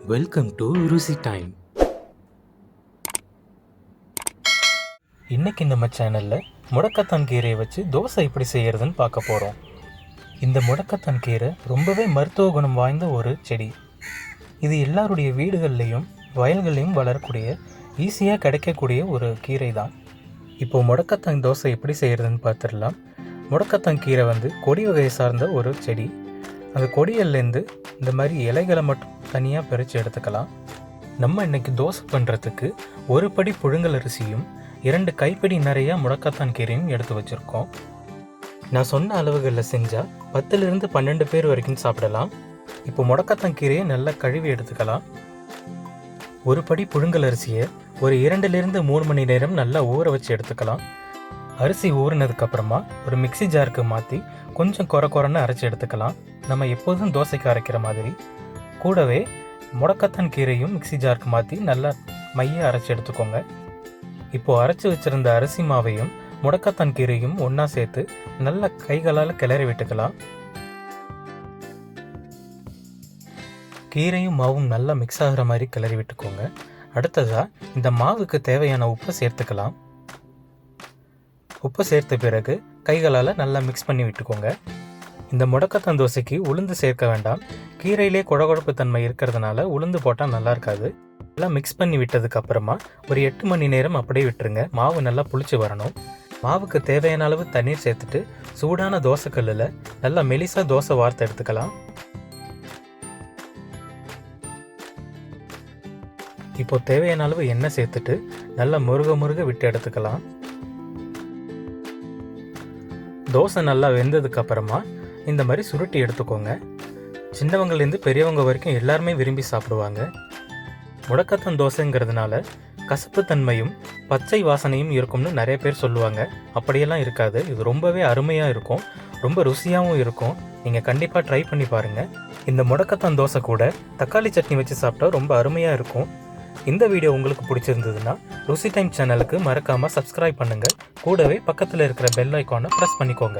Welcome to ருசி time. இன்னைக்கு நம்ம சேனலில் முடக்கத்தான் கீரையை வச்சு தோசை எப்படி செய்கிறதுன்னு பார்க்க போகிறோம். இந்த முடக்கத்தான் கீரை ரொம்பவே மருத்துவ குணம் வாய்ந்த ஒரு செடி. இது எல்லாருடைய வீடுகள்லேயும் வயல்கள்லேயும் வளரக்கூடிய ஈஸியாக கிடைக்கக்கூடிய ஒரு கீரை தான். இப்போது முடக்கத்தான் தோசை எப்படி செய்கிறதுன்னு பார்த்துடலாம். முடக்கத்தான் கீரை கொடி வகையை சார்ந்த ஒரு செடி. அந்த கொடிகள்லேருந்து இந்த மாதிரி இலைகளை மட்டும் தனியாக பறித்து எடுத்துக்கலாம். நம்ம இன்றைக்கி தோசை பண்ணுறதுக்கு ஒரு படி புழுங்கல் அரிசியும் 2 கைப்பிடி நிறையா முடக்கத்தான் கீரையும் எடுத்து வச்சுருக்கோம். நான் சொன்ன அளவுகளில் செஞ்சால் 10லிருந்து 12 பேர் வரைக்கும் சாப்பிடலாம். இப்போ முடக்கத்தான் கீரையை நல்லா கழுவி எடுத்துக்கலாம். ஒரு படி புழுங்கல் அரிசியை ஒரு 2லிருந்து 3 மணி நேரம் நல்லா ஊற வச்சு எடுத்துக்கலாம். அரிசி ஊறினதுக்கப்புறமா ஒரு மிக்சி ஜாருக்கு மாற்றி கொஞ்சம் குறைன்னு அரைச்சி எடுத்துக்கலாம். நம்ம எப்போதும் தோசைக்கு அரைக்கிற மாதிரி. கூடவே முடக்கத்தான் கீரையும் மிக்சி ஜாருக்கு மாற்றி நல்லா மைய அரைச்சி எடுத்துக்கோங்க. இப்போது அரைச்சி வச்சுருந்த அரிசி மாவையும் முடக்கத்தான் கீரையும் ஒன்றா சேர்த்து நல்லா கைகளால் கிளறி விட்டுக்கலாம். கீரையும் மாவும் நல்லா மிக்ஸ் ஆகிற மாதிரி கிளறி விட்டுக்கோங்க. அடுத்ததாக இந்த மாவுக்கு தேவையான உப்பை சேர்த்துக்கலாம். உப்பு சேர்த்த பிறகு கைகளால் நல்லா மிக்ஸ் பண்ணி விட்டுக்கோங்க. இந்த முடக்கத்தான் தோசைக்கு உளுந்து சேர்க்க வேண்டாம். கீரையிலே குழகுழப்பு தன்மை இருக்கிறதுனால உளுந்து போட்டால் நல்லா இருக்காது. நல்லா மிக்ஸ் பண்ணி விட்டதுக்கு அப்புறமா ஒரு 8 மணி நேரம் அப்படியே விட்டுருங்க. மாவு நல்லா புளிச்சு வரணும். மாவுக்கு தேவையான அளவு தண்ணீர் சேர்த்துட்டு சூடான தோசைக்கல்லில் நல்லா மெலிசாக தோசை வார்த்து எடுத்துக்கலாம். இப்போ தேவையான அளவு எண்ணெய் சேர்த்துட்டு நல்லா முருக விட்டு எடுத்துக்கலாம். தோசை நல்லா வெந்ததுக்கு அப்புறமா இந்த மாதிரி சுருட்டி எடுத்துக்கோங்க. சின்னவங்கலேருந்து பெரியவங்க வரைக்கும் எல்லாருமே விரும்பி சாப்பிடுவாங்க. முடக்கத்தான் தோசைங்கிறதுனால கசப்பு தன்மையும் பச்சை வாசனையும் இருக்கும்னு நிறைய பேர் சொல்லுவாங்க. அப்படியெல்லாம் இருக்காது. இது ரொம்பவே அருமையாக இருக்கும், ரொம்ப ருசியாகவும் இருக்கும். நீங்கள் கண்டிப்பாக ட்ரை பண்ணி பாருங்கள். இந்த முடக்கத்தான் தோசை கூட தக்காளி சட்னி வச்சு சாப்பிட்டா ரொம்ப அருமையாக இருக்கும். இந்த வீடியோ உங்களுக்கு பிடிச்சிருந்ததுன்னா ருசி டைம் சேனலுக்கு மறக்காமல் சப்ஸ்கிரைப் பண்ணுங்கள். கூடவே பக்கத்தில் இருக்கிற பெல் ஐக்கானை ப்ரெஸ் பண்ணிக்கோங்க.